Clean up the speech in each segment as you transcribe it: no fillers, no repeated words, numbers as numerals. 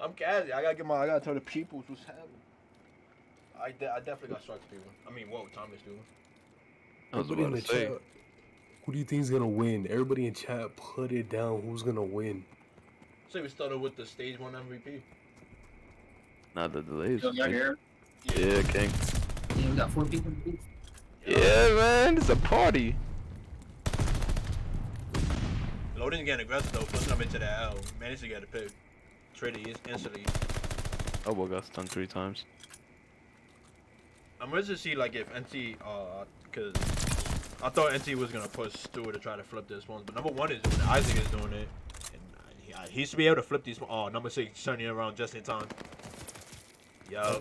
I'm casual. I gotta tell the people what's happening. I definitely got strikes people. I mean, whoa, Thomas doing. I was Everybody in about the to say. chat, who do you think is gonna win? Everybody in chat, put it down. Who's gonna win? So we started with the stage 1 MVP. Not the delays. Yo, y'all here? Yeah, King. Yeah, we got 4 people. Yeah, man, it's a party. Loading's getting aggressive though, pushing him into the L. Managed to get a pick. Traded instantly. Oh, well, got stunned 3 times. I'm ready to see like if NC, cause I thought NC was gonna push Stewart to try to flip this one, but number 1 is doing it. Isaac is doing it, and he should be able to flip these. Oh, number 6 turning around just in time. Yo.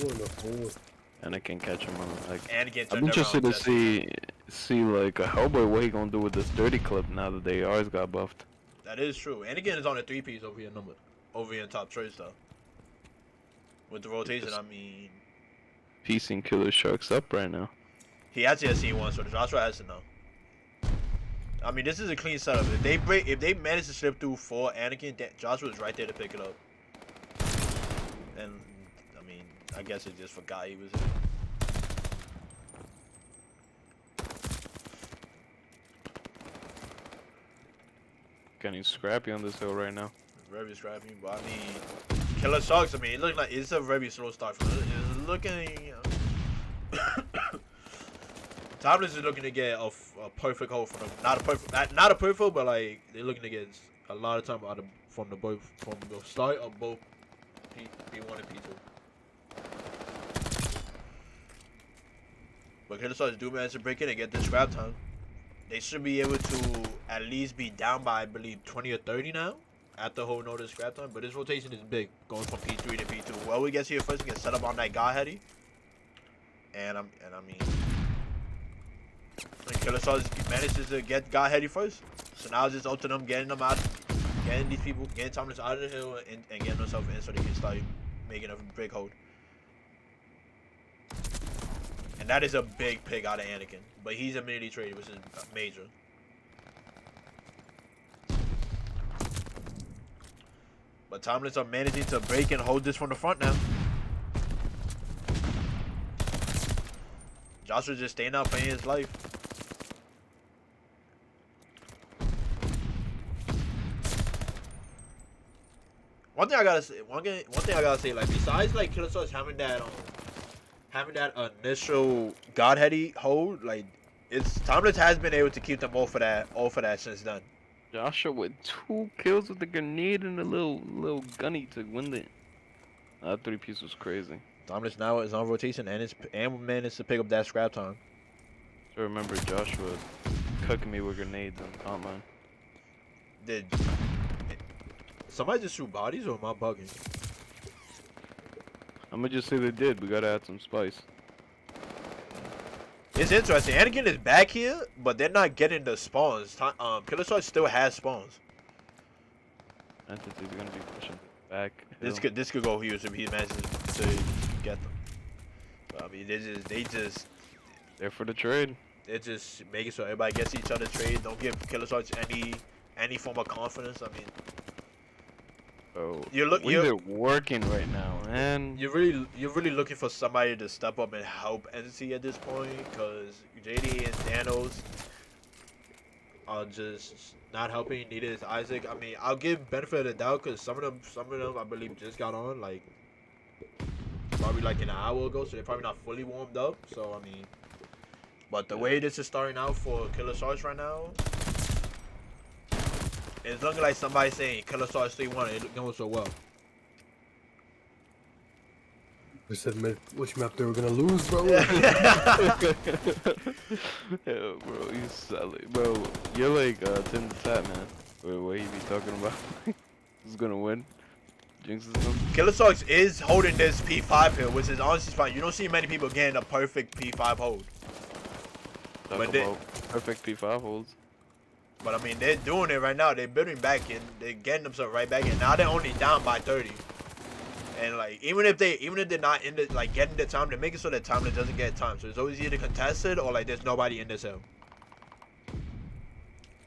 And I can catch him on like. And get I'm interested to see like a Hellboy what he gonna do with this dirty clip now that the ARs got buffed. That is true. And again, it's on a 3-piece over here over here in top trades though. With the rotation, I mean, Piecing Killer Sharks up right now. he actually has seen one, so Joshua has to know. I mean, this is a clean setup. If they manage to slip through 4 Anakin, Joshua's right there to pick it up. And I mean, I guess it just forgot he was in. Getting scrappy on this hill right now. Very scrappy, but I mean, Killer Sharks. I mean, it looks like it's a very slow start. It's looking. Timeless is looking to get a perfect hold from them. Not a perfect, but like they're looking to get a lot of time from the start of both P1 and P2. But Killer Sharks do manage to break in and get this scrap time. They should be able to at least be down by, I believe, 20 or 30 now after whole notice scrap time. But this rotation is big, going from P3 to P2. Whoever gets here first gets set up on that God Heady. And I mean, Killer Sharks manages to get God Heady first. So now it's just up to them getting them out, getting these people, getting Thomas out of the hill and getting themselves in so they can start making a big hold. And that is a big pick out of Anakin. But he's immediately traded, which is major. But Timeless are managing to break and hold this from the front now. Joshua just staying out playing his life. One thing I gotta say, like besides like Killer Sharks having that initial God Heady hold, like Timeless has been able to keep them all for that since then. Joshua with 2 kills with the grenade and a little gunny to win it. That 3-piece was crazy. Timeless now is on rotation and managed to pick up that scrap time. I remember Joshua cooking me with grenades and comp mine. Did somebody just shoot bodies or am I bugging? I'm gonna just say they did. We gotta add some spice. It's interesting. Anakin is back here, but they're not getting the spawns. Killer Shark still has spawns. Entity's gonna be pushing back. This could go huge if he manages to get them. But, I mean, they just there for the trade. They're just making sure everybody gets each other trade. Don't give Killer Sharks any form of confidence. I mean. Oh, you're working right now, man. You're really looking for somebody to step up and help NC at this point, because JD and Thanos are just not helping. Neither is Isaac. I mean, I'll give benefit of the doubt because some of them I believe just got on like probably like an hour ago, so they're probably not fully warmed up. So I mean, but the way this is starting out for Killer Sharks right now. It's looking like somebody saying Killer Sharks 3-1. It going so well. I said which map they were gonna lose, bro. Yeah, bro, you silly, bro. You're like Tim the Fat Man. What he be talking about? Who's gonna win? Jinxes them. Killer Sharks is holding this P5 here, which is honestly fine. You don't see many people getting a perfect P5 hold. But perfect P5 holds. But I mean, they're doing it right now. They're building back in. They're getting themselves right back in. Now they're only down by 30. And like, even if they're not in the like getting the time, they're making sure that Timeless doesn't get time. So it's always either contested or like there's nobody in this hill.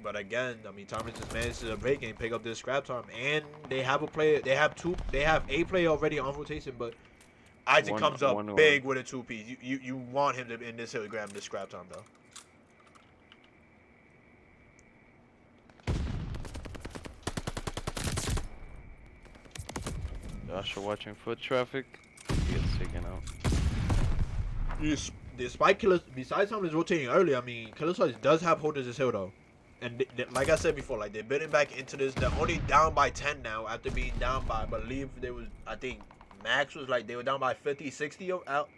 But again, I mean, Thomas just managed to break and pick up this scrap time, and they have a player. They have a player already on rotation, but Isaac comes up one big with a 2-piece. You want him to in this hill grab this scrap time though. Joshua watching foot traffic. He gets taken out. Despite Killer, besides Thomas rotating early, I mean, Killer Slice does have hold of this hill though. And like I said before, like they're bidding back into this. They're only down by 10 now after being down by, I believe there was, I think max was like they were down by 50, 60 out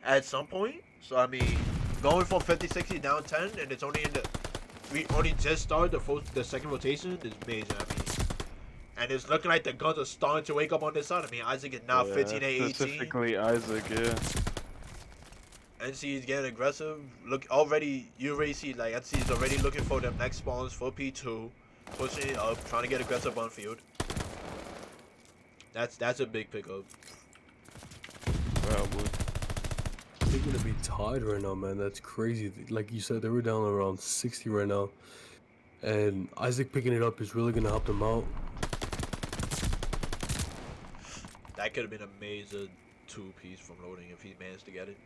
at some point. So I mean, going from 50, 60 down 10, and it's only in the, we only just started the second rotation is amazing. I mean, and it's looking like the guns are starting to wake up on this side. I mean, Isaac is now 15 and 18. Specifically Isaac, yeah. NC is getting aggressive. Look, already, you already see, like, NC is already looking for them next spawns for P2. Pushing it up, trying to get aggressive on field. That's a big pickup. Probably. They're gonna be tied right now, man. That's crazy. Like you said, they were down around 60 right now. And Isaac picking it up is really gonna help them out. That could have been a major 2-piece from loading if he managed to get it.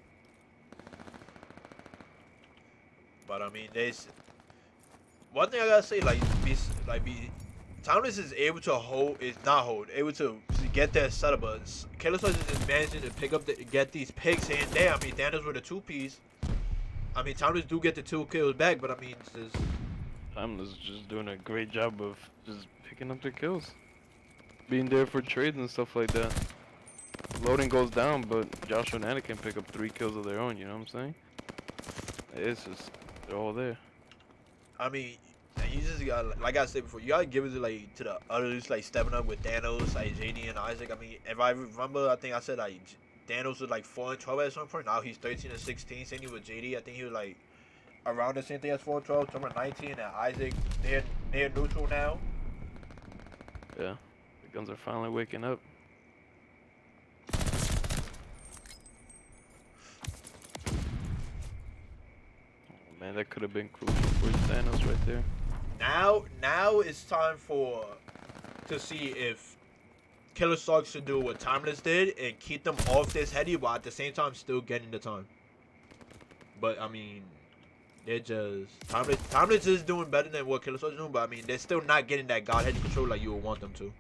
But I mean, there's one thing I gotta say, Timeless is able to able to get that setup, but Killer Slice is managing to pick up get these picks here and there. I mean, Thanos with a 2-piece. I mean, Timeless do get the 2 kills back, but I mean, it's just Timeless is just doing a great job of just picking up the kills, being there for trades and stuff like that. Loading goes down, but Joshua and Anna can pick up 3 kills of their own. You know what I'm saying? It's just they're all there. I mean, you just got, like I said before, you gotta give it to the others, like stepping up with Thanos, like JD and Isaac. I mean, if I remember, I think I said like Thanos was like 4 and 12 at some point. Now he's 13 and 16. Same thing with JD. I think he was like around the same thing as 4 and 12. Number 19, and Isaac near neutral now. Yeah, the guns are finally waking up. Man, that could have been crucial for Thanos right there. Now it's time to see if Killer Shark should do what Timeless did and keep them off this heady while at the same time still getting the time. But I mean, they're just Timeless is doing better than what Killer Shark is doing, but I mean they're still not getting that god heady control like you would want them to.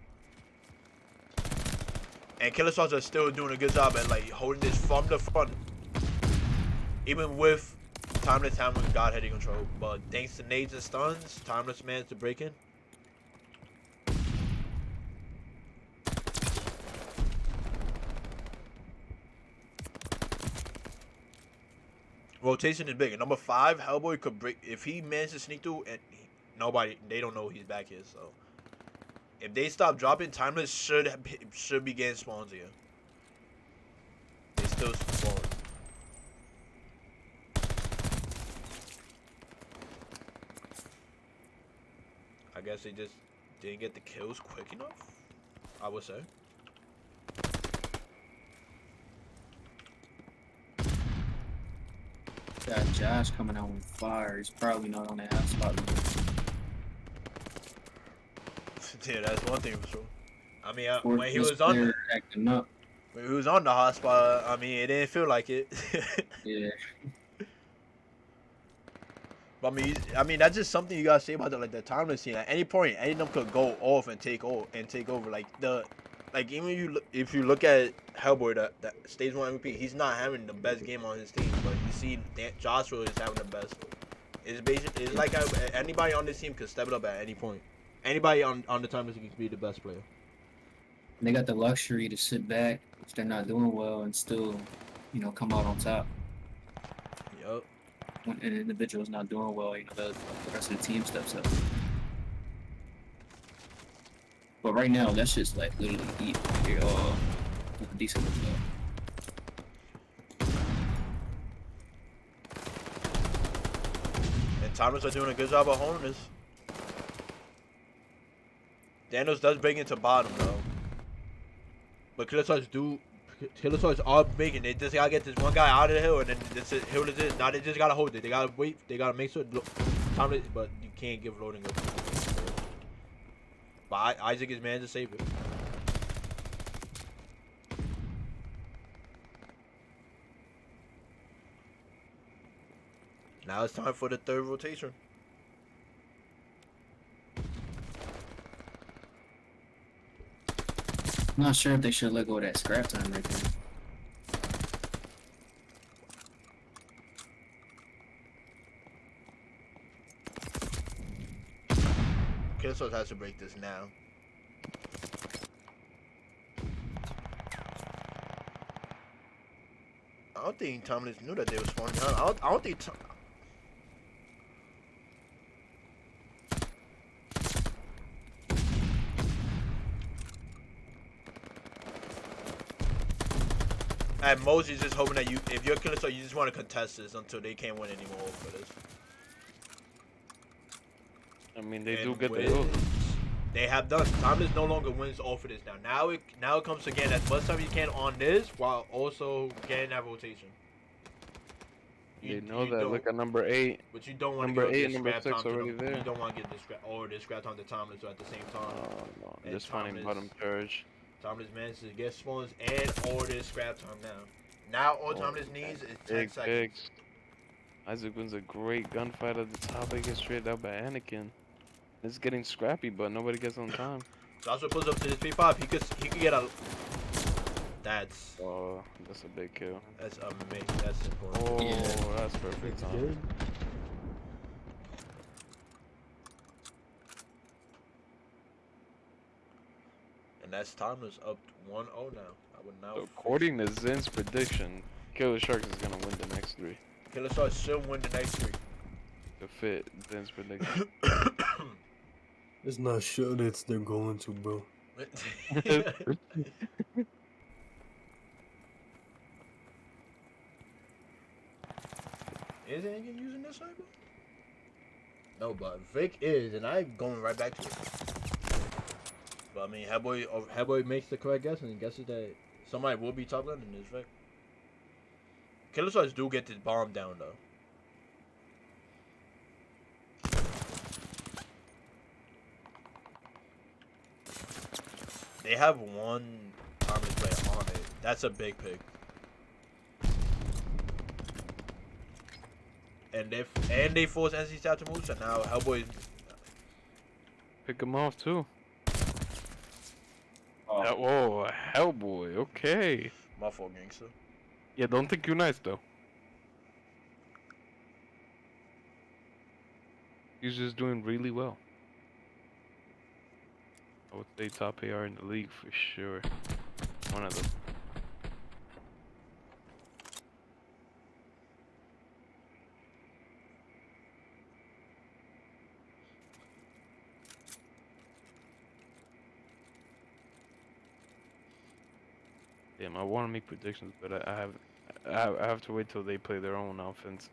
And Killer Sharks are still doing a good job at like holding this from the front, even with Timeless having god heady control. But thanks to nades and stuns, Timeless managed to break in. Rotation is big. And number 5, Hellboy could break if he manages to sneak through, and they don't know he's back here. So if they stop dropping, Timeless should be getting spawns here. They still spawn. I guess they just didn't get the kills quick enough, I would say. Got Josh coming out with fire. He's probably not on that hot spot. Yeah, that's one thing for sure. I mean, When he was on the hot spot, I mean, it didn't feel like it. Yeah. But I mean, that's just something you gotta say about the Timeless scene. At any point, any of them could go off and take over. Like even if you look at Hellboy, that stage 1 MVP, he's not having the best game on his team. But you see, Joshua is having the best. It's like anybody on this team could step it up at any point. Anybody on the Timeless can be the best player. They got the luxury to sit back if they're not doing well and still, come out on top. Yup. When an individual is not doing well, the rest of the team steps up. But right now, that's just like literally eat. You're with a decent result. And Timeless are doing a good job of holding this. Daniels does break into bottom though. But Killer Sharks are making it. They just gotta get this one guy out of the hill, and then this hill is it. Now they just gotta hold it. They gotta wait. They gotta make sure Timeless, but you can't give loading up. But Isaac is man to save it. Now it's time for the third rotation. I'm not sure if they should let go of that scrap time right there. Killsource has to break this now. I don't think Timeless knew that they were spawning out. I don't think. At most, you're just hoping that if you're Killsource, you just want to contest this until they can't win anymore for this. I mean, they do And get the wins, hills. They have done. Timeless no longer wins off of this now. Now it comes again as much time you can on this while also getting that rotation. They know you that. don't- Look at number 8. But you don't want to Number give 8 this and number scrap 6 time to already them. there. You don't want to give this scrap time to Timeless at the same time. Oh, no. And Just finding Timeless- bottom charge. Timeless manages to get spawns and all this scrap time now. Now all Timeless needs is 10 Big seconds. picks. Isaac wins a great gunfight at the top. They get straight out by Anakin. It's getting scrappy, but nobody gets on time. Joshua pulls up to this P5. He could get a. That's Oh, that's a big kill. amazing. That's important. Oh, Yeah. that's perfect It's time. good. And that's Timeless up 1-0 now. I would now. So according to Zen's prediction, Killer Sharks is gonna win the next 3. Killsource should win the next 3. To fit Zen's prediction. It's not sure that they're going to, bro. Is anyone using this cyber? No, but Vic is, and I'm going right back to it. But I mean, Headboy makes the correct guess and guesses that somebody will be top lane in this Vic. Killer Stars do get this bomb down though. They have one Timeless player on it. That's a big pick. And they force NC Stat to move, so now Hellboy. Pick him off too. Oh, Oh, Hellboy. Okay. My fault, gangster. Yeah, don't think you're nice though. He's just doing really well. I would say top AR in the league for sure. One of them. Damn, I want to make predictions, but I have to wait till they play their own offense.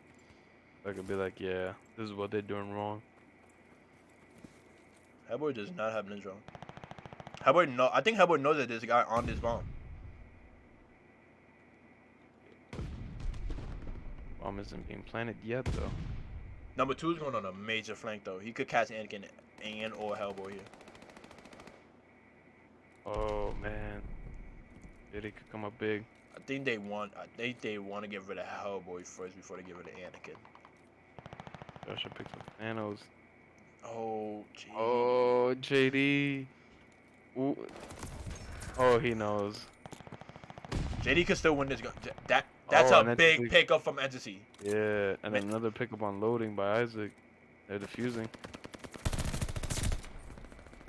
I could be like, yeah, this is what they're doing wrong. Hellboy does not have Ninja. I think Hellboy knows that there's a guy on this bomb. Bomb isn't being planted yet though. Number 2 is going on a major flank though. He could catch Anakin and or Hellboy here. Oh man, yeah, they could come up big. I think they want to get rid of Hellboy first before they get rid of Anakin. Joshua picks up Thanos. Oh, gee. Oh, JD. Ooh. Oh, he knows. JD could still win this. That's Oh, a and that's big big. pickup from Entity. Yeah, and Man. another pickup on loading by Isaac. They're defusing.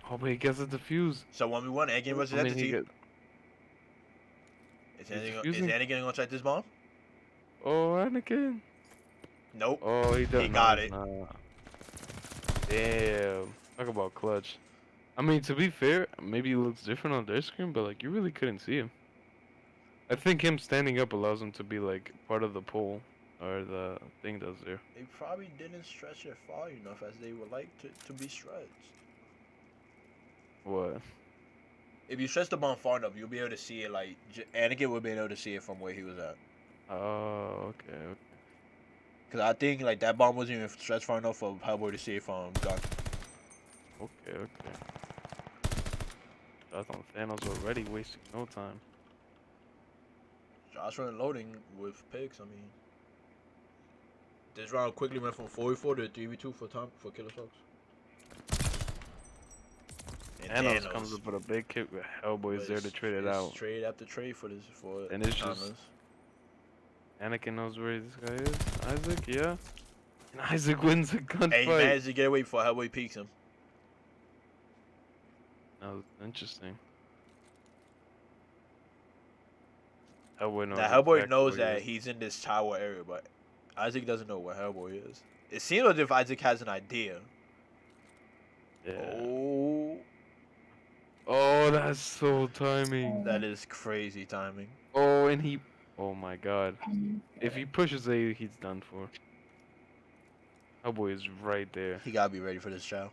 Oh, but he gets a defuse. So 1v1, Anakin versus I mean, he Entity. get. Is he's Anakin Anakin gonna check this bomb? Oh, Anakin. Nope. Oh, he does. He got it. Nah. Damn. Talk about clutch. I mean, to be fair, maybe he looks different on their screen, but like you really couldn't see him. I think him standing up allows him to be like part of the pull, or the thing does there. They probably didn't stretch it far enough as they would like to be stretched. What? If you stretch the bomb far enough, you'll be able to see it. Like Anakin would be able to see it from where he was at. Oh, okay. Cause I think like that bomb wasn't even stretched far enough for Hellboy to see it from gun. Okay, okay. Shots on Thanos already wasting no time. Josh running loading with picks. I mean, this round quickly went from 44 to 3v2 for time for Killer Sharks. And Thanos comes up with a big kick with Hellboy's there to trade it out. Trade after trade for this for. And it's just Anakin knows where this guy is. Isaac, yeah. And Isaac wins a gunfight. Hey, he managed to get away before Hellboy peeks him. That was interesting. Hellboy knows. Now Hellboy exactly knows where he that is. he's in this tower area, but Isaac doesn't know where Hellboy is. It seems as if Isaac has an idea. Yeah. Oh, Oh, that's so timing. that is crazy timing. Oh, and he. Oh my God. If he pushes A, he's done for. Hellboy is right there. He gotta be ready for this chow.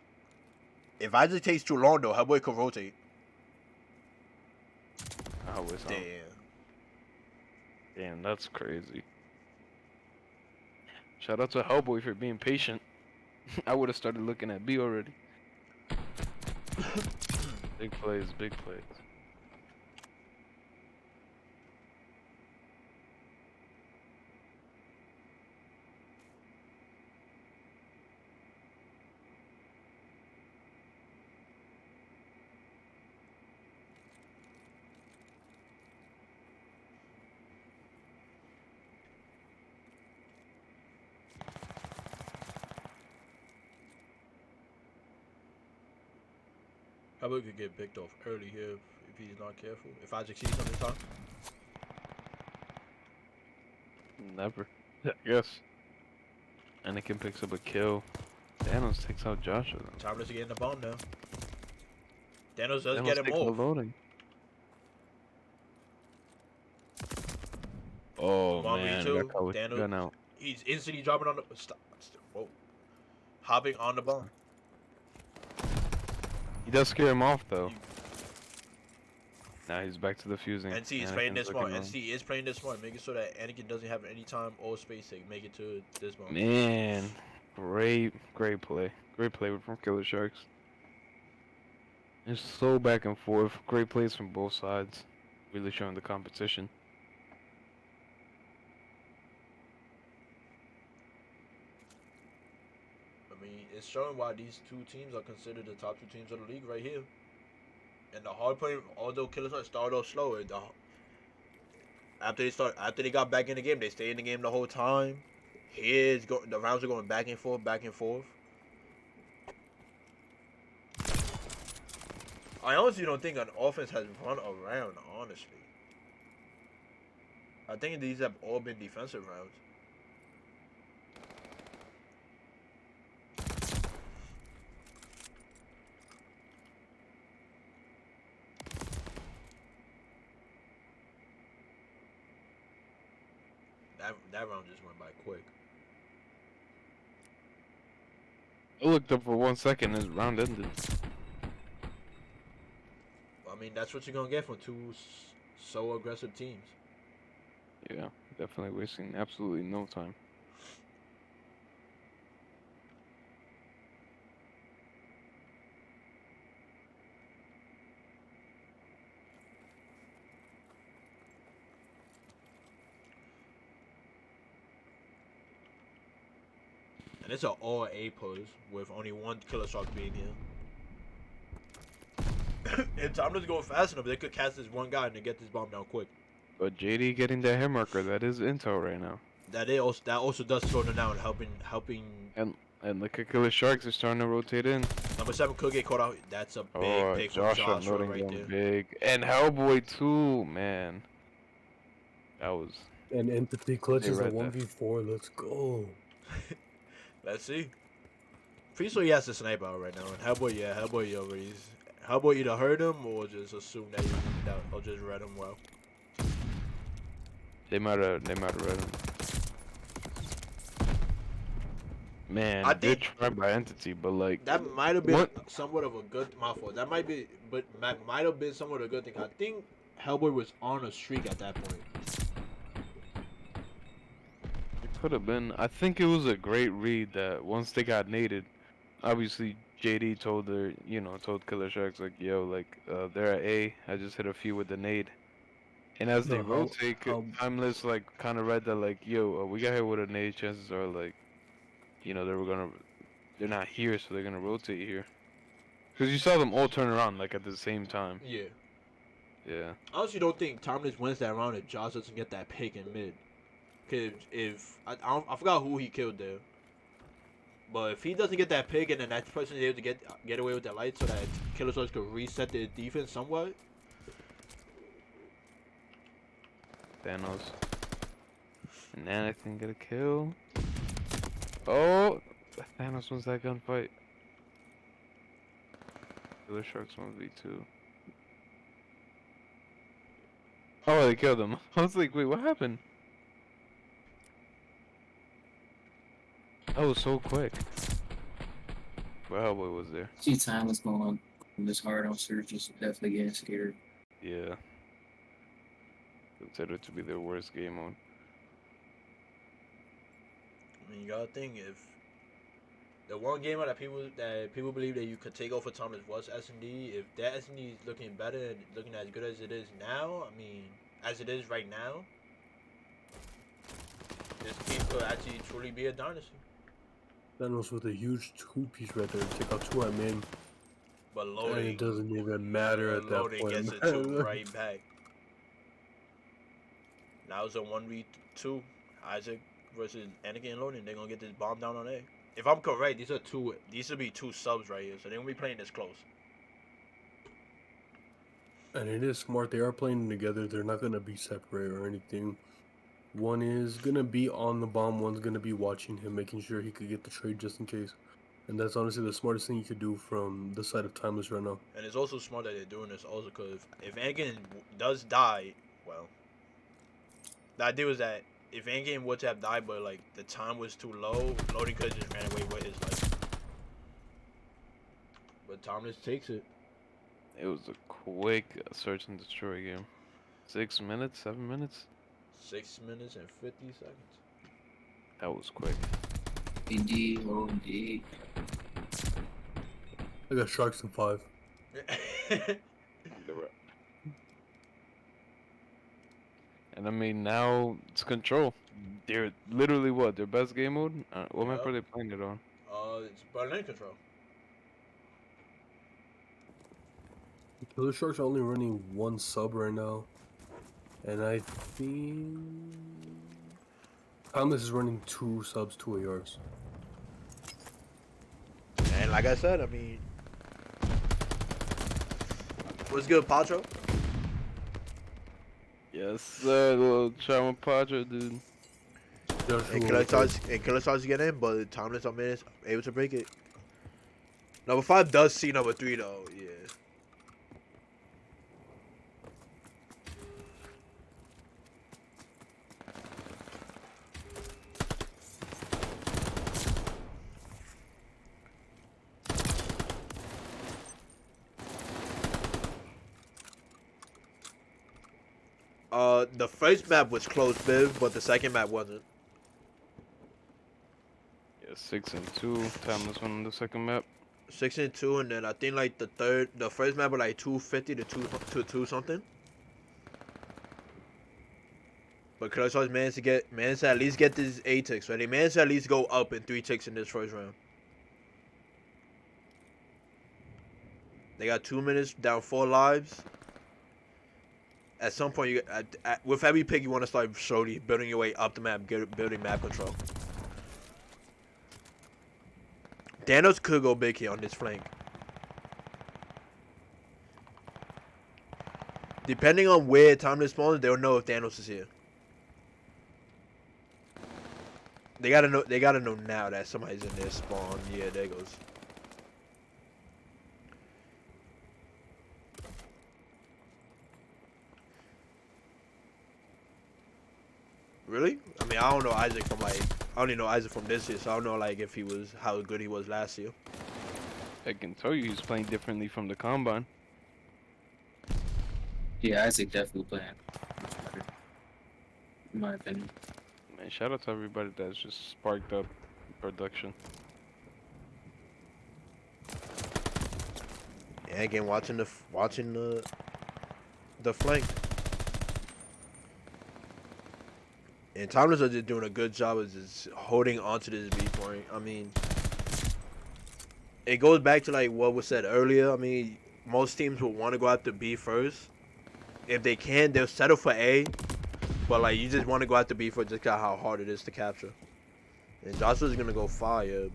If Isaac takes too long though, Hellboy could rotate. Hellboy's on. Damn. Damn, that's crazy. Shout out to Hellboy for being patient. I would have started looking at B already. Big plays, big plays. Hellboy could get picked off early here if he's not careful. If Isaac sees him in time. Never. I guess. Anakin picks up a kill. Thanos takes out Joshua. Time to get in the bomb now. Thanos does Thanos get him takes the off. loading. Oh 1v2, man, that guy was Thanos- gun out. He's instantly dropping on the whoa. Hopping on the bomb. He does scare him off though. Now he's back to the fusing. NC is playing this Anakin's smart. looking NC is playing this smart, making sure that Anakin doesn't have any time or space to make it to this bomb. Man, great play. Great play from Killer Sharks. It's so back and forth. Great plays from both sides. Really showing the competition. I mean, it's showing why these two teams are considered the top two teams of the league right here. And the hard play, although Killer Sharks started off slow, after they got back in the game, they stayed in the game the whole time. The rounds are going back and forth, back and forth. I honestly don't think an offense has run around, honestly. I think these have all been defensive rounds. That round just went by quick. I looked up for 1 second and his round ended. I mean, that's what you're gonna get from two so aggressive teams. Yeah, definitely wasting absolutely no time. And it's an all A pose with only one Killer Shark being here. If time doesn't go fast enough, they could cast this one guy and then get this bomb down quick. But JD getting that hit marker, that is intel right now. That also does slow them down, helping. And look at Killer Sharks are starting to rotate in. Number 7 could get caught out. That's a big pick from Joshua Joshua loading right them there. big. And Hellboy too, man. That was And empathy clutch They is a read that. 1v4. Let's go. Let's see. Pretty sure he has the sniper out right now. And Hellboy already. Hellboy either heard him or just assumed that or just read him well. they might have read him. Man, I good think- try by entity, but like That might have been What? somewhat of a good my fault. That might be, but might have been somewhat of a good thing. I think Hellboy was on a streak at that point. Could have been. I think it was a great read that once they got naded, obviously JD told her, told Killer Sharks like, yo, like, they're at A. I just hit a few with the nade. And as they No, rotate, Timeless like kind of read that like, yo, we got hit with a nade. Chances are like, they're not here, so they're gonna rotate here. Cause you saw them all turn around like at the same time. Yeah. Yeah. I honestly don't think Timeless wins that round if Josh doesn't get that pick in mid. Cause if I forgot who he killed there, but if he doesn't get that pick and then that person is able to get away with that light, so that Killer Sharks could reset their defense somewhat. Thanos. And then I think get a kill. Oh, Thanos wins that gunfight. Killer Sharks 1v2. Oh, they killed him. I was like, wait, what happened? That was so quick. Wow, boy was there. See, time was going on this hard on Surges. Definitely getting scared. Yeah. Considered to be their worst game mode. I mean, you gotta think if the one game that people believe that you could take over Thomas was SnD. If that SnD is looking better and looking as good as it is now, I mean, as it is right now, this team could actually truly be a dynasty. Thanos with a huge 2-piece right there. Take out 2 at main. But And loading, it doesn't even matter at that loading point. gets it to right back. Now it's a 1v2. Isaac versus Anakin and loading. They're gonna get this bomb down on A. If I'm correct, these should be 2 subs right here, so they're gonna be playing this close. And it is smart. They are playing together. They're not going to be separate or anything. One is going to be on the bomb. One's going to be watching him, making sure he could get the trade just in case. And that's honestly the smartest thing you could do from the side of Timeless right now. And it's also smart that they're doing this also because if Anakin does die, well, the idea was that if Anakin would have died, but like the time was too low, loading could have just ran away with his life. But Timeless takes it. It was a quick search and destroy game. 6 minutes, 7 minutes? 6 minutes and 50 seconds. That was quick. Indeed, oh indeed. I got Sharks in 5. And I mean, now it's control. They're literally what? Their best game mode? What map Yep. are they playing it on? It's Berlin control. The Sharks are only running 1 sub right now. And I think Timeless is running 2 subs, 2 ARs. And like I said, I mean, what's good, Pacho? Yes, sir. Little Trauma Padre, dude. And Killer Stars get in, but Timeless on minutes able to break it. Number 5 does see number 3 though, yeah. The first map was close, Biv, but the second map wasn't. Yeah, 6 and 2. Timeless one on the second map. 6 and 2, and then I think like the first map was like 250 to 2 something. But Killer Stars managed to at least get this 8 ticks, right? They managed to at least go up in 3 ticks in this first round. They got 2 minutes, down 4 lives. At some point, with every pick, you want to start slowly building your way up the map, building map control. Thanos could go big here on this flank. Depending on where Timeless spawns, they'll know if Thanos is here. They gotta know now that somebody's in their spawn. Yeah, there goes. Really? I mean, I don't know Isaac from I only know Isaac from this year, so I don't know like if he was how good he was last year. I can tell you he's playing differently from the Combine. Yeah, Isaac definitely playing much better, in my opinion. And shout out to everybody that's just sparked up production. Yeah, again, watching the flank. And Thomas are just doing a good job of just holding onto this B point. I mean, it goes back to like what was said earlier. I mean, most teams will want to go after B first. If they can, they'll settle for A. But like, you just want to go after B for just how hard it is to capture. And Joshua's gonna go fire.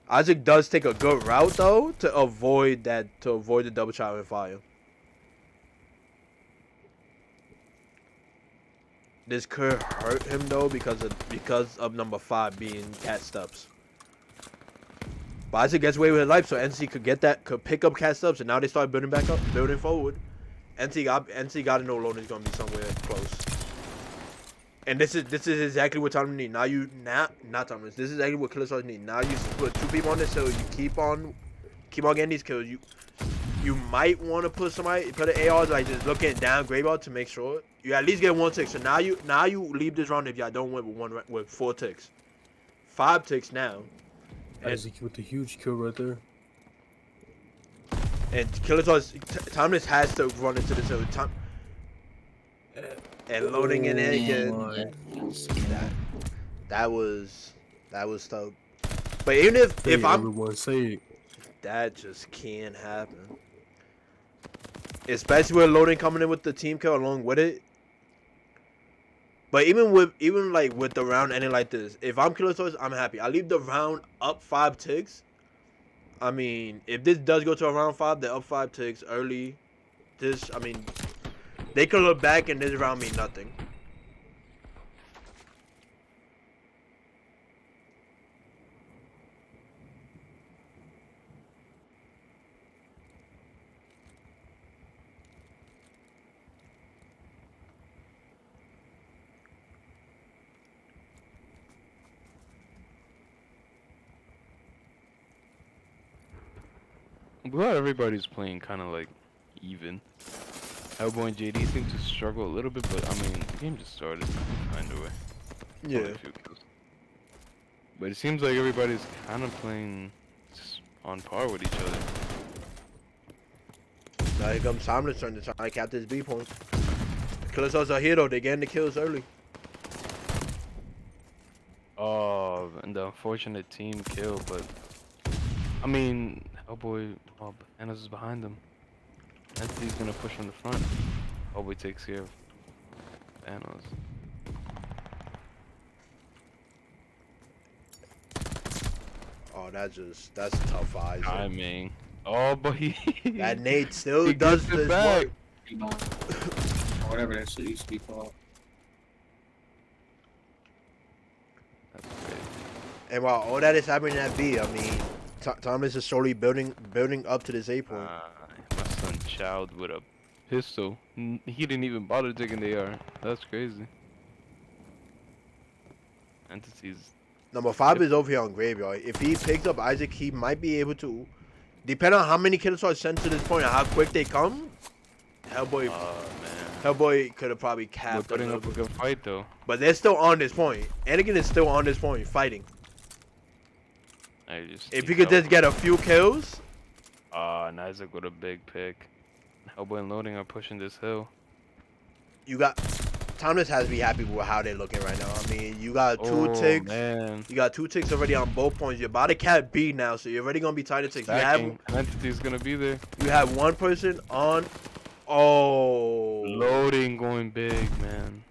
Isaac does take a good route though to avoid the double shot and fire. This could hurt him though because of number 5 being cat steps. But Isaac gets away with his life, so NC could pick up cat steps, and now they start building forward. NC got to know Loden's gonna be somewhere close. And this is exactly what Thomas need. Not Thomas. This is exactly what Killer Stars need. Now you put 2 people on this, so you keep on getting these kills. You might want to put an AR like just looking down graveyard to make sure you at least get 1 tick. So now you leave this round if y'all don't win with 4 ticks, 5 ticks now. Isaac with the huge kill right there. And Killer Stars Thomas has to run into this hill. And loading in it again. That was tough. But even if I'm everyone say it. That just can't happen. Especially with loading coming in with the team kill along with it. But even with the round ending like this, if I'm Killer Stars, I'm happy. I leave the round up 5 ticks. I mean, if this does go to a round 5, they're up 5 ticks early. They could look back and this round mean nothing. Well, everybody's playing kind of like even. Hellboy and JD seem to struggle a little bit, but I mean, the game just started. Find a way. Yeah. Only a few kills. But it seems like everybody's kind of playing just on par with each other. Now here comes Thomas' turn to try to cap this B point. Killer Stars are here though. They're getting the kills early. Oh, and the unfortunate team kill, but I mean, Hellboy, Anna's is behind them. Anthony's gonna push from the front. Hellboy takes care of Anna's. Oh, that's a tough eyes. Timing. Oh, but That Nate still he does gets it this back. work. Or whatever that shit used to be called. That's crazy. And while all that is happening at B, I mean, Thomas is slowly building up to this A point. My son Child with a pistol. He didn't even bother taking the AR. That's crazy. Entities. Number 5 is over here on Graveyard. If he picks up Isaac, he might be able to. Depending on how many kills are sent to this point and how quick they come, Hellboy could have probably They're capped. putting up a good fight though. But they're still on this point. Anakin is still on this point, fighting. If he could just get a few kills. And Isaac with a big pick. Hellboy and Loading are pushing this hill. You got Thomas has to be happy with how they're looking right now. I mean, you got 2 ticks. Man. You got 2 ticks already on both points. You're about to cap B now, so you're already gonna be tied to ticks. Entity's gonna be there. You have 1 person on. Oh. Loading going big, man.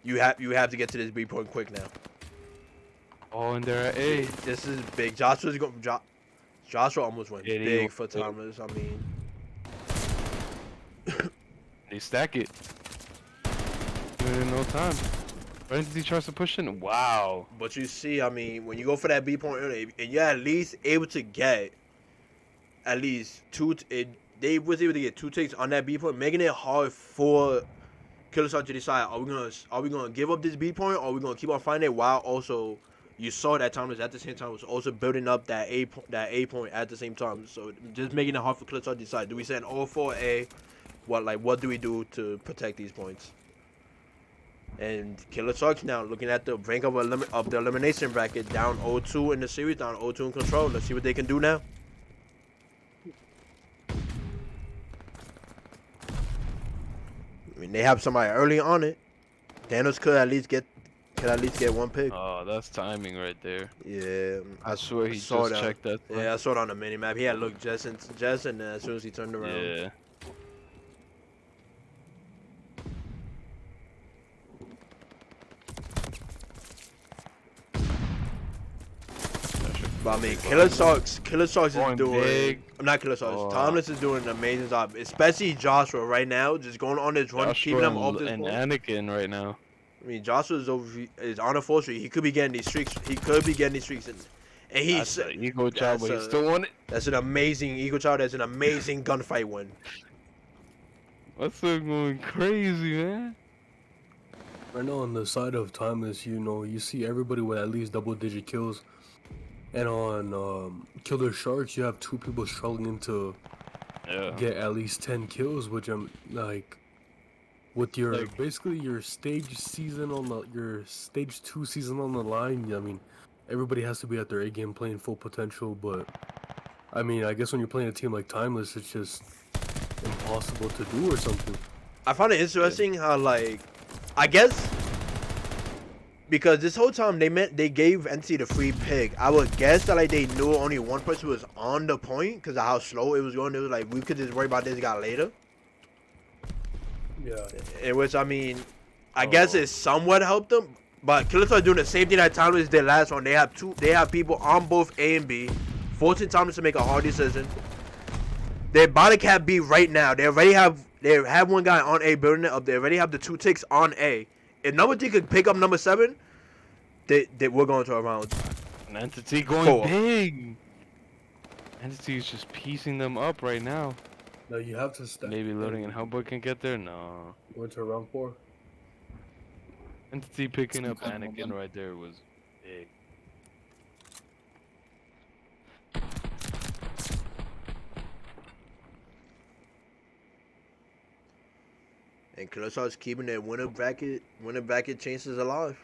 You have to get to this B point quick now. Oh, and they're at A. This is big. Joshua almost went Yeah, big for Thomas. I mean, They stack it. In no time. Entity tries to push in. Wow. but you see, I mean, when you go for that B point early, and you're at least able to get at least 2. They was able to get 2 takes on that B point, making it hard for Killer Stars to decide: are we gonna give up this B point, or are we gonna keep on fighting it? While also, you saw that Thomas at the same time was also building up that A point at the same time. So just making it hard for Killer Stars to decide: do we send all 4 A? What do we do to protect these points? And Killer Sharks now looking at the brink of the elimination bracket, down 0-2 in the series, down 0-2 in control. Let's see what they can do now. I mean, they have somebody early on it. Thanos could at least get one pick. Oh, that's timing right there. Yeah, I swear he saw just checked that. Yeah, I saw it on the mini map. He had looked just and as soon as he turned around. Yeah. But I mean, Killer Sharks is Going doing. big. I'm not Killer Sharks. Oh. Thomas is doing an amazing job, especially Joshua right now, just going on his run, keeping them off this and point. Anakin right now. I mean, Joshua is on a full streak. He could be getting these streaks. And That's he's an ego child, but he that's still won it. that's an amazing Eagle Child. That's an amazing gunfight win. That's going crazy, man. Right now on the side of Timeless, you know, you see everybody with at least double-digit kills. And on Killer Sharks, you have 2 people struggling to Yeah. get at least 10 kills, which I'm like, with your Like- basically your stage 2 season on the line. I mean, everybody has to be at their A game playing full potential, but I mean, I guess when you're playing a team like Timeless, it's just impossible to do or something. I found it interesting how, like, I guess because this whole time they gave NC the free pick. I would guess that like they knew only one person was on the point because of how slow it was going. It was like we could just worry about this guy later. Yeah. In which I mean, I guess it somewhat helped them. But Killer are doing the same thing that Timeless did last round. They have people on both A and B, forcing Timeless to make a hard decision. They're about to cap B right now. They have one guy on A building it up. They already have the 2 ticks on A. If number 3 could pick up number 7, we're going to a round. An Entity going 4. big. Entity is just piecing them up right now. No, you have to step. Maybe Loading and Hellboy can get there. No. Going to round 4. Entity picking Some up kind of Anakin momentum. right there was big. And Killer is keeping their winner bracket chances alive.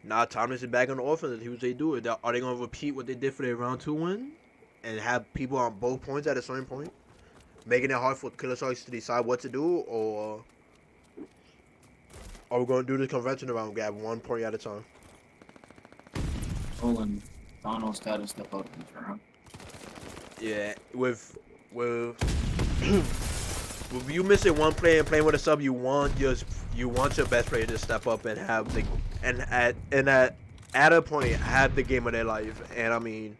Now Thomas is back on the offense. Here's what they do. Are they gonna repeat what they did for their round 2 win, and have people on both points at a certain point, making it hard for Killer Sharks to decide what to do, or are we gonna do the conventional round, grab 1 point at a time? Olin, Donald's got to step up in this round. Yeah, with with you missing one play and playing with a sub, you want your best player to step up and have at a point have the game of their life. And I mean,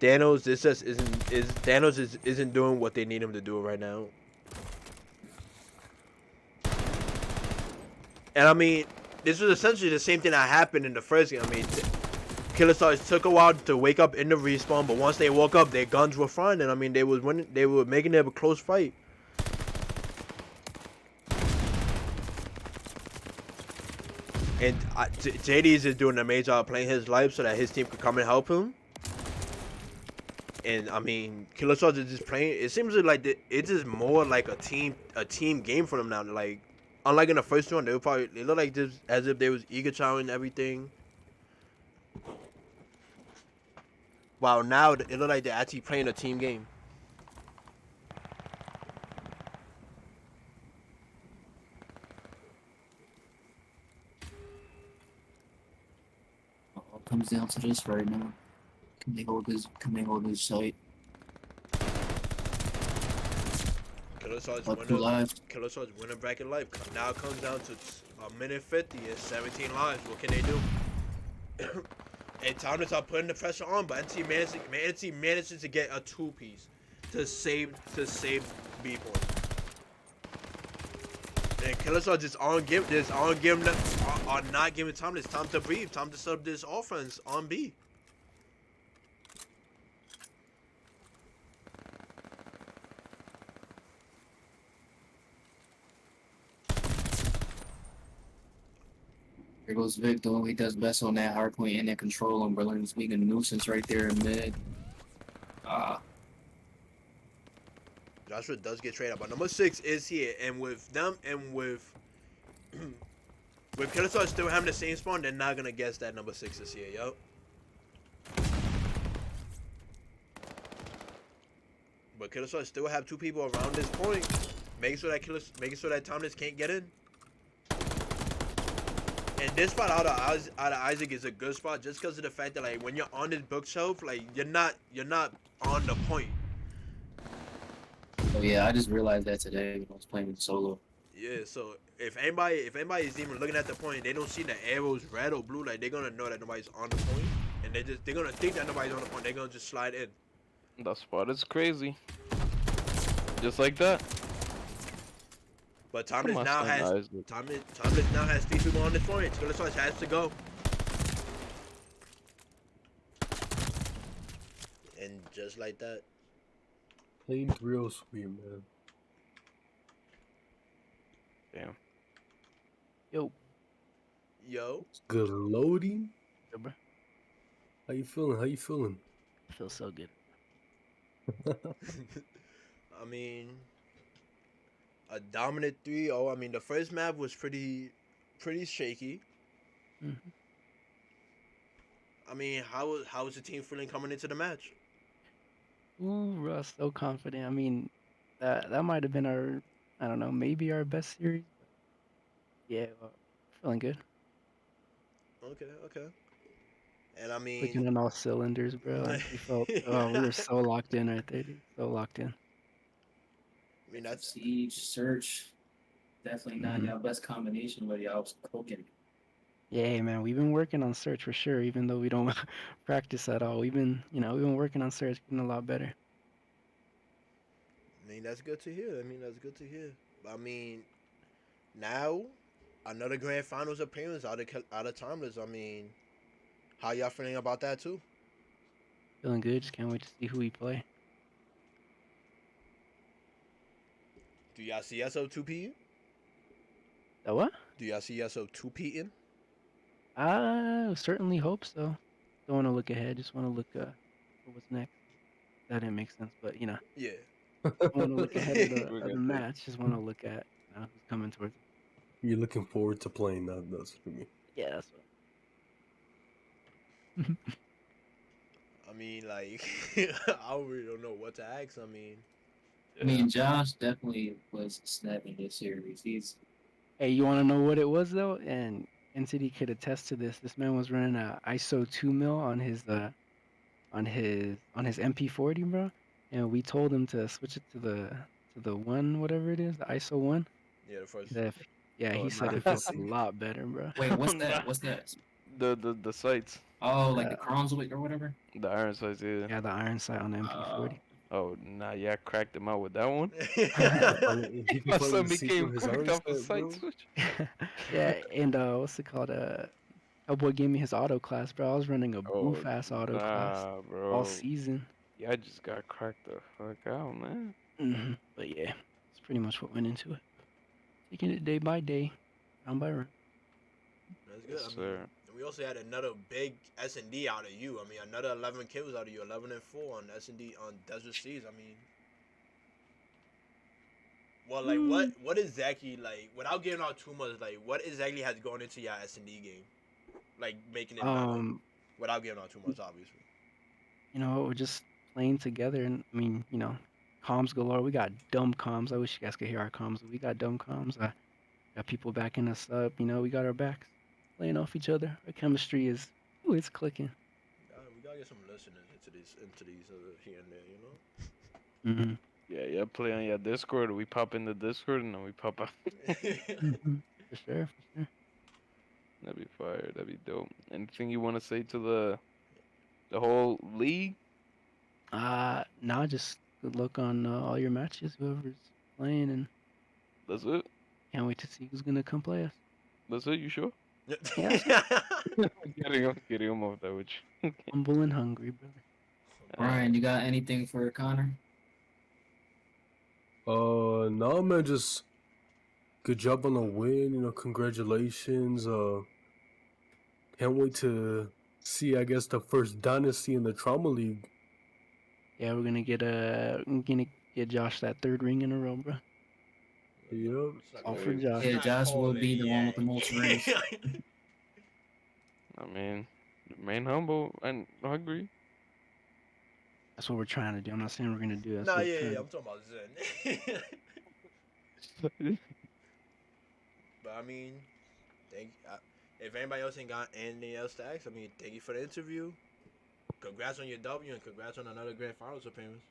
Thanos isn't doing what they need him to do right now. And I mean, this was essentially the same thing that happened in the first game. I mean, Killer Stars took a while to wake up in the respawn, but once they woke up, their guns were fine, and I mean, they was winning. They were making it a close fight. And JD is just doing an amazing job playing his life so that his team could come and help him. And I mean, Killer Stars is just playing. It seems like it's just more like a team game for them now. Like, unlike in the first one, they look like just as if they was eager child and everything. Wow, now it look like they're actually playing a team game. All comes down to this right now. Can they hold this site? Killer Stars Up to live. winner bracket life. Now it comes down to a minute 50 and 17 lives. What can they do? And time to start putting the pressure on, but NC manages to get a 2-piece to save B point. And Killers are just not giving time. It's time to breathe. Time to set up this offense on B. Here goes Vic doing what he does best on that hard point and that control, and Berlin's being a nuisance right there in mid. Joshua does get traded, but number 6 is here, and with them and with with Killstar still having the same spawn, they're not gonna guess that number 6 is here, yo. But Killstar still have 2 people around this point, making sure that Thomas can't get in. And this spot out of Isaac is a good spot just because of the fact that like when you're on this bookshelf, like you're not on the point. Oh yeah, I just realized that today when I was playing solo. Yeah, so if anybody is even looking at the point, they don't see the arrows red or blue, like they're gonna know that nobody's on the point, and they're gonna think that nobody's on the point. They're gonna just slide in. That spot is crazy. Just like that. But Come on, now has Isaac. Thomas now has 3 people on this point. Skeletor has to go. And just like that. Playing real sweet, man. Damn. Yo, Yo. Good loading. yo, bro. How you feeling? How you feeling? I feel so good. I mean, a dominant 3-0. I mean, the first map was pretty shaky. Mhm. I mean, how was the team feeling coming into the match? Ooh, Russ, so confident. I mean, that might have been our, I don't know, maybe our best series. Yeah, feeling good. Okay. And I Clicking mean, on all cylinders, bro. Like we felt, oh, we were so locked in right there, dude. So locked in. I mean that's Siege, Search, definitely not Mhm. y'all best combination, but y'all was cooking. Yeah, man, we've been working on search for sure, even though we don't practice at all. We've been working on search, getting a lot better. I mean that's good to hear. I mean, now another grand finals appearance out of Timeless. I mean, how y'all feeling about that too? Feeling good. Just can't wait to see who we play. Do y'all see yourself 2P'ing? That what? Do y'all see yourself 2P'ing? I certainly hope so. Don't want to look ahead. Just want to look for what's next. That didn't make sense, but Yeah. don't want to look ahead of the We of the got that. match. Just want to look at who's coming towards. You're looking forward to playing that. That's what I mean. Yeah, that's what. I mean, like, I really don't know what to ask. I mean, I mean, Josh definitely was snapping this series. He's Hey, you want to know what it was though? And NCD could attest to this. This man was running a ISO 2 mil on his MP40, bro. And we told him to switch it to the one, whatever it is, the ISO 1. yeah, the He first. said, yeah, Oh, he said nah. it feels a lot better, bro. wait, what's Nah. that? What's that? The sights. Oh, like the Cromswick or whatever. The iron sights, yeah. Yeah, the iron sight on the MP40. Oh, nah, yeah, I cracked him out with that one. He can My finally son see became through his cracked arm off the set, sight bro. switch. Yeah, and what's it called? Hellboy gave me his auto class, bro. I was running a Oh, boof ass auto class nah, all bro. season. Yeah, I just got cracked the fuck out, man. But yeah, that's pretty much what went into it. Taking it day by day, round by round. That's good. Yes, I mean, sir. we also had another big SnD out of you. I mean, another 11 kills out of you, 11 and 4 on SnD on Desert Siege. I mean, well, like what exactly, like without giving out too much, like what exactly has gone into your SnD game, like making it not like without giving out too much, obviously. We're just playing together, and I mean, comms galore. We got dumb comms. I wish you guys could hear our comms. But we got dumb comms. Got people backing us up. We got our backs, playing off each other. Our chemistry is, ooh, it's clicking. We gotta get some listeners into these here and there, Mm-hmm. Yeah, play on your Discord. We pop in the Discord and then we pop out. Mm-hmm. For sure, for sure. That'd be fire. That'd be dope. Anything you want to say to the whole league? Nah, just good luck on all your matches, whoever's playing, and That's it. can't wait to see who's gonna come play us. That's it. You sure? Yes. Getting him off that with you. Humble and hungry, brother. Brian, you got anything for Connor? No, man, just good job on the win. Congratulations. Can't wait to see, I guess, the first dynasty in the Trauma League. Yeah, we're gonna get Josh that third ring in a row, bro. Yep. It's not All called- for it's Josh. Yeah, not Josh will called be it the one with the yet. most rings. I mean, remain humble and hungry. That's what we're trying to do. I'm not saying we're gonna do it. That's Nah, what we're yeah, trying yeah, to I'm talking about Zen. But I mean, if anybody else ain't got anything else to ask, I mean, thank you for the interview. Congrats on your W and congrats on another grand finals appearance.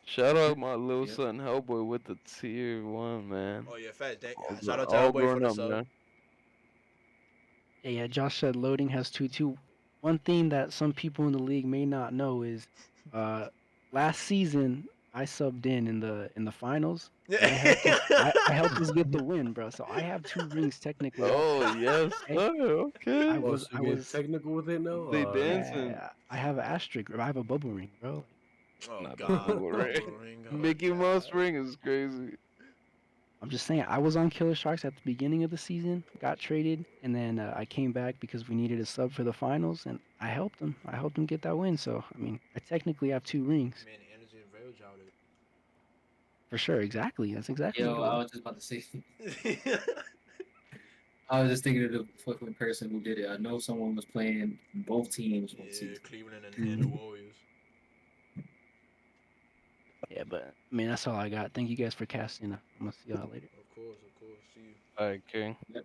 Shout out my little Yep. son Hellboy with the tier 1, man. Oh yeah, fast. All, Shout out to all Hellboy for grown the up, sub. man. Yeah, Josh said loading has 2-2. One thing that some people in the league may not know is, last season I subbed in the finals, and I helped us. I helped us get the win, bro. So I have 2 rings technically. Oh, yes, Okay? sir. I Okay. Oh, was so I you're getting was technical with it now? They dancing. yeah. I have an asterisk. I have a bubble ring, bro. Oh Not the God, bubble ring. bubble ring. Oh, Mickey God. Mouse ring is crazy. I'm just saying, I was on Killer Sharks at the beginning of the season, got traded, and then I came back because we needed a sub for the finals, and I helped him. I helped him get that win. So, I mean, I technically have 2 rings. Man, energy and rail jouted. For sure, exactly. That's exactly Yo, what it I was. was just about to say. I was just thinking of the fucking person who did it. I know someone was playing both teams one Yeah, season. Cleveland and the Warriors. Yeah, but I mean, that's all I got. Thank you guys for casting. I'm gonna see y'all later. Of course, of course. See you. Alright, King. Yep.